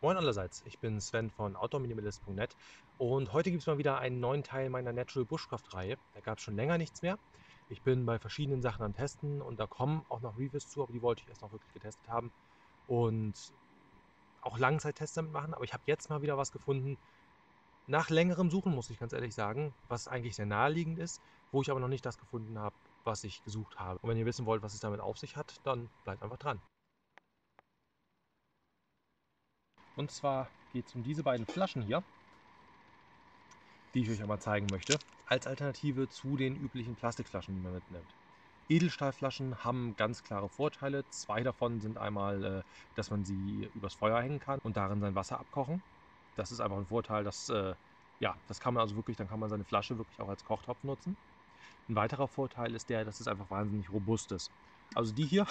Moin allerseits, ich bin Sven von outdoorminimalist.net und heute gibt es mal wieder einen neuen Teil meiner Natural Bushcraft-Reihe. Da gab es schon länger nichts mehr. Ich bin bei verschiedenen Sachen am Testen und da kommen auch noch Reviews zu, aber die wollte ich erst noch wirklich getestet haben und auch Langzeittests damit machen. Aber ich habe jetzt mal wieder was gefunden, nach längerem Suchen, muss ich ganz ehrlich sagen, was eigentlich sehr naheliegend ist, wo ich aber noch nicht das gefunden habe, was ich gesucht habe. Und wenn ihr wissen wollt, was es damit auf sich hat, dann bleibt einfach dran. Und zwar geht es um diese beiden Flaschen hier, die ich euch einmal zeigen möchte, als Alternative zu den üblichen Plastikflaschen, die man mitnimmt. Edelstahlflaschen haben ganz klare Vorteile. Zwei davon sind einmal, dass man sie übers Feuer hängen kann und darin sein Wasser abkochen. Das ist einfach ein Vorteil, ja, das kann man also wirklich, dann kann man seine Flasche wirklich auch als Kochtopf nutzen. Ein weiterer Vorteil ist der, dass es einfach wahnsinnig robust ist. Also die hier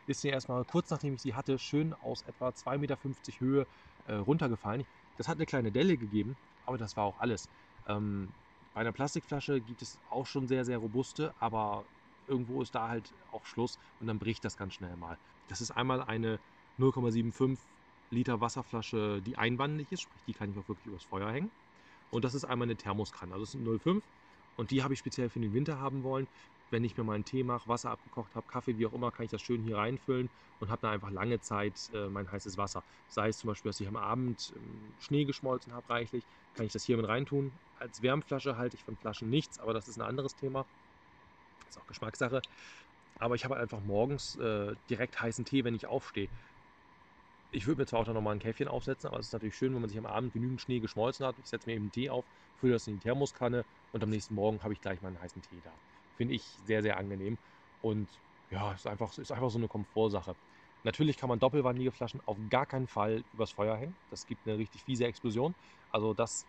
ist mir erstmal kurz nachdem ich sie hatte, schön aus etwa 2,50 Meter Höhe runtergefallen. Das hat eine kleine Delle gegeben, aber das war auch alles. Bei einer Plastikflasche gibt es auch schon sehr, sehr robuste, aber irgendwo ist da halt auch Schluss und dann bricht das ganz schnell mal. Das ist einmal eine 0,75 Liter Wasserflasche, die einwandig ist, sprich die kann ich auch wirklich übers Feuer hängen. Und das ist einmal eine Thermoskanne, also das sind 0,5 und die habe ich speziell für den Winter haben wollen. Wenn ich mir mal einen Tee mache, Wasser abgekocht habe, Kaffee, wie auch immer, kann ich das schön hier reinfüllen und habe dann einfach lange Zeit mein heißes Wasser. Sei es zum Beispiel, dass ich am Abend Schnee geschmolzen habe, reichlich, kann ich das hier mit reintun. Als Wärmflasche halte ich von Flaschen nichts, aber das ist ein anderes Thema. Ist auch Geschmackssache. Aber ich habe halt einfach morgens direkt heißen Tee, wenn ich aufstehe. Ich würde mir zwar auch noch mal ein Käffchen aufsetzen, aber es ist natürlich schön, wenn man sich am Abend genügend Schnee geschmolzen hat. Ich setze mir eben einen Tee auf, fülle das in die Thermoskanne und am nächsten Morgen habe ich gleich meinen heißen Tee da. Finde ich sehr, sehr angenehm und ja, ist einfach so eine Komfortsache. Natürlich kann man doppelwandige Flaschen auf gar keinen Fall übers Feuer hängen. Das gibt eine richtig fiese Explosion. Also das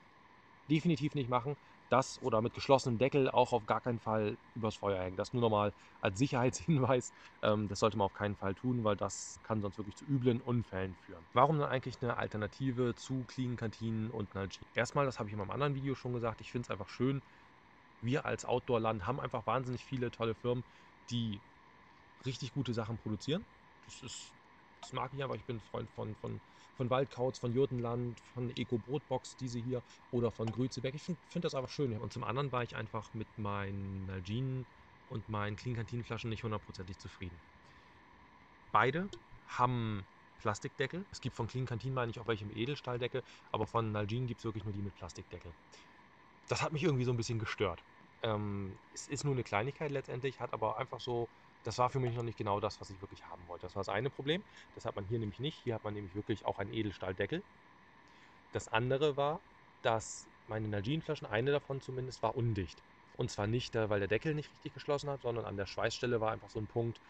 definitiv nicht machen. Das oder mit geschlossenem Deckel auch auf gar keinen Fall übers Feuer hängen. Das nur nochmal als Sicherheitshinweis. Das sollte man auf keinen Fall tun, weil das kann sonst wirklich zu üblen Unfällen führen. Warum dann eigentlich eine Alternative zu Clean Kantinen und Nalgene? Erstmal, das habe ich in meinem anderen Video schon gesagt, ich finde es einfach schön, wir als Outdoor-Land haben einfach wahnsinnig viele tolle Firmen, die richtig gute Sachen produzieren. Das ist, das mag ich einfach. Ich bin ein Freund von Waldkauz, von Jurtenland, von Eco-Brotbox, diese hier, oder von Grützeberg. Ich find das einfach schön. Und zum anderen war ich einfach mit meinen Nalgene und meinen Clean Kantinenflaschen nicht hundertprozentig zufrieden. Beide haben Plastikdeckel. Es gibt von Clean Kantin, meine ich, auch welche mit Edelstahldeckel, aber von Nalgene gibt es wirklich nur die mit Plastikdeckel. Das hat mich irgendwie so ein bisschen gestört. Es ist nur eine Kleinigkeit letztendlich, hat aber einfach so, das war für mich noch nicht genau das, was ich wirklich haben wollte. Das war das eine Problem. Das hat man hier nämlich nicht. Hier hat man nämlich wirklich auch einen Edelstahldeckel. Das andere war, dass meine Nalgene-Flaschen, eine davon zumindest, war undicht. Und zwar nicht, weil der Deckel nicht richtig geschlossen hat, sondern an der Schweißstelle war einfach so ein Punkt,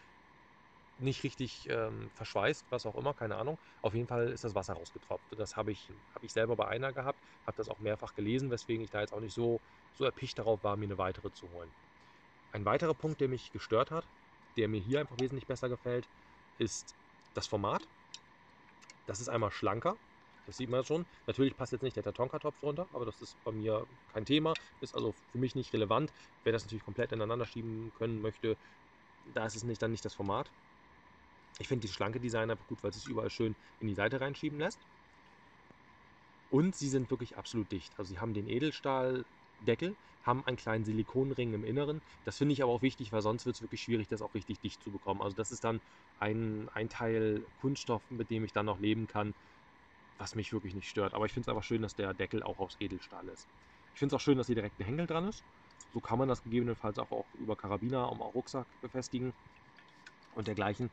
nicht richtig verschweißt, was auch immer, keine Ahnung. Auf jeden Fall ist das Wasser rausgetropft. Das habe ich selber bei einer gehabt, habe das auch mehrfach gelesen, weswegen ich da jetzt auch nicht so erpicht darauf war, mir eine weitere zu holen. Ein weiterer Punkt, der mich gestört hat, der mir hier einfach wesentlich besser gefällt, ist das Format. Das ist einmal schlanker, das sieht man schon. Natürlich passt jetzt nicht der Tatonka-Topf drunter, aber das ist bei mir kein Thema, ist also für mich nicht relevant. Wer das natürlich komplett ineinander schieben können möchte, da ist es dann nicht das Format. Ich finde die schlanke Design einfach gut, weil es sich überall schön in die Seite reinschieben lässt. Und sie sind wirklich absolut dicht. Also sie haben den Edelstahldeckel, haben einen kleinen Silikonring im Inneren. Das finde ich aber auch wichtig, weil sonst wird es wirklich schwierig, das auch richtig dicht zu bekommen. Also das ist dann ein Teil Kunststoff, mit dem ich dann noch leben kann, was mich wirklich nicht stört. Aber ich finde es einfach schön, dass der Deckel auch aus Edelstahl ist. Ich finde es auch schön, dass hier direkt ein Henkel dran ist. So kann man das gegebenenfalls auch über Karabiner am Rucksack befestigen und dergleichen,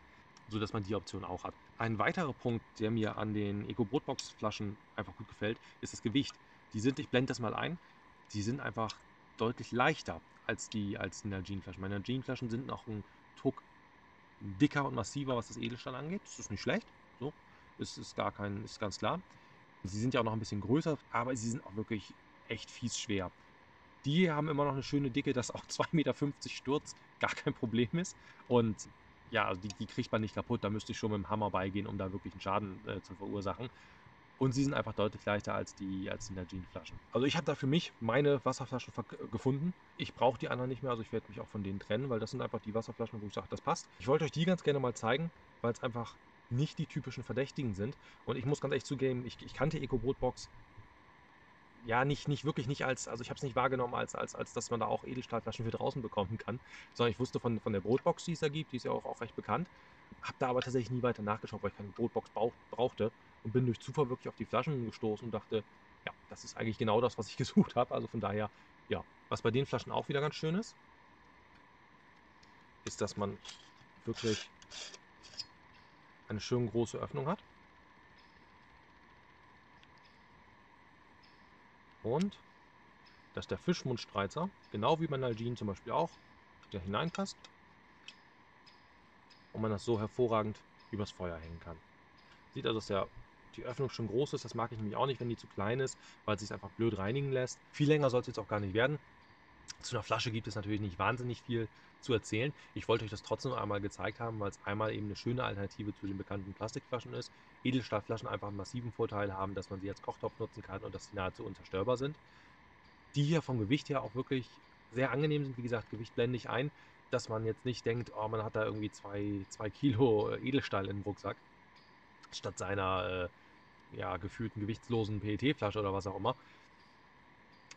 sodass man die Option auch hat. Ein weiterer Punkt, der mir an den Eco-Brotbox-Flaschen einfach gut gefällt, ist das Gewicht. Ich blende das mal ein, die sind einfach deutlich leichter als die Nalgene-Flaschen. Meine Nalgene-Flaschen sind noch ein Tuck dicker und massiver, was das Edelstahl angeht. Das ist nicht schlecht, so, ist ganz klar. Sie sind ja auch noch ein bisschen größer, aber sie sind auch wirklich echt fies schwer. Die haben immer noch eine schöne Dicke, dass auch 2,50 Meter Sturz gar kein Problem ist. Und ja, also die kriegt man nicht kaputt. Da müsste ich schon mit dem Hammer beigehen, um da wirklich einen Schaden zu verursachen. Und sie sind einfach deutlich leichter als die Nalgene-Flaschen. Also ich habe da für mich meine Wasserflaschen gefunden. Ich brauche die anderen nicht mehr, also ich werde mich auch von denen trennen, weil das sind einfach die Wasserflaschen, wo ich sage, das passt. Ich wollte euch die ganz gerne mal zeigen, weil es einfach nicht die typischen Verdächtigen sind. Und ich muss ganz ehrlich zugeben, ich kannte EcoBrotbox ja nicht wirklich nicht als, also ich habe es nicht wahrgenommen als dass man da auch Edelstahlflaschen für draußen bekommen kann, sondern ich wusste von der Brotbox, die es da gibt, die ist ja auch recht bekannt, habe da aber tatsächlich nie weiter nachgeschaut, weil ich keine Brotbox brauchte und bin durch Zufall wirklich auf die Flaschen gestoßen und dachte, ja, das ist eigentlich genau das, was ich gesucht habe. Also von daher, ja, was bei den Flaschen auch wieder ganz schön ist, ist, dass man wirklich eine schön große Öffnung hat und dass der Fischmundstreizer, genau wie bei Nalgene zum Beispiel auch, da hineinpasst und man das so hervorragend übers Feuer hängen kann. Sieht also, dass die Öffnung schon groß ist. Das mag ich nämlich auch nicht, wenn die zu klein ist, weil es sich einfach blöd reinigen lässt. Viel länger soll es jetzt auch gar nicht werden. Zu einer Flasche gibt es natürlich nicht wahnsinnig viel zu erzählen. Ich wollte euch das trotzdem einmal gezeigt haben, weil es einmal eben eine schöne Alternative zu den bekannten Plastikflaschen ist. Edelstahlflaschen einfach einen massiven Vorteil haben, dass man sie als Kochtopf nutzen kann und dass sie nahezu unzerstörbar sind. Die hier vom Gewicht her auch wirklich sehr angenehm sind. Wie gesagt, Gewicht blende ich ein, dass man jetzt nicht denkt, oh, man hat da irgendwie zwei Kilo Edelstahl im Rucksack, statt seiner ja, gefühlten gewichtslosen PET-Flasche oder was auch immer.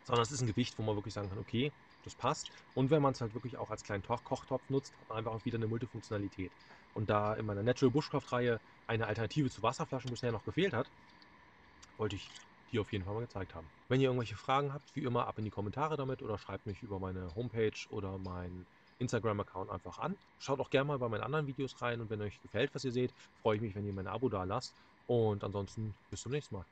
Sondern es ist ein Gewicht, wo man wirklich sagen kann, okay, das passt. Und wenn man es halt wirklich auch als kleinen Kochtopf nutzt, hat man einfach auch wieder eine Multifunktionalität. Und da in meiner Natural Bushcraft-Reihe eine Alternative zu Wasserflaschen bisher noch gefehlt hat, wollte ich die auf jeden Fall mal gezeigt haben. Wenn ihr irgendwelche Fragen habt, wie immer ab in die Kommentare damit oder schreibt mich über meine Homepage oder meinen Instagram-Account einfach an. Schaut auch gerne mal bei meinen anderen Videos rein und wenn euch gefällt, was ihr seht, freue ich mich, wenn ihr mein Abo da lasst. Und ansonsten bis zum nächsten Mal.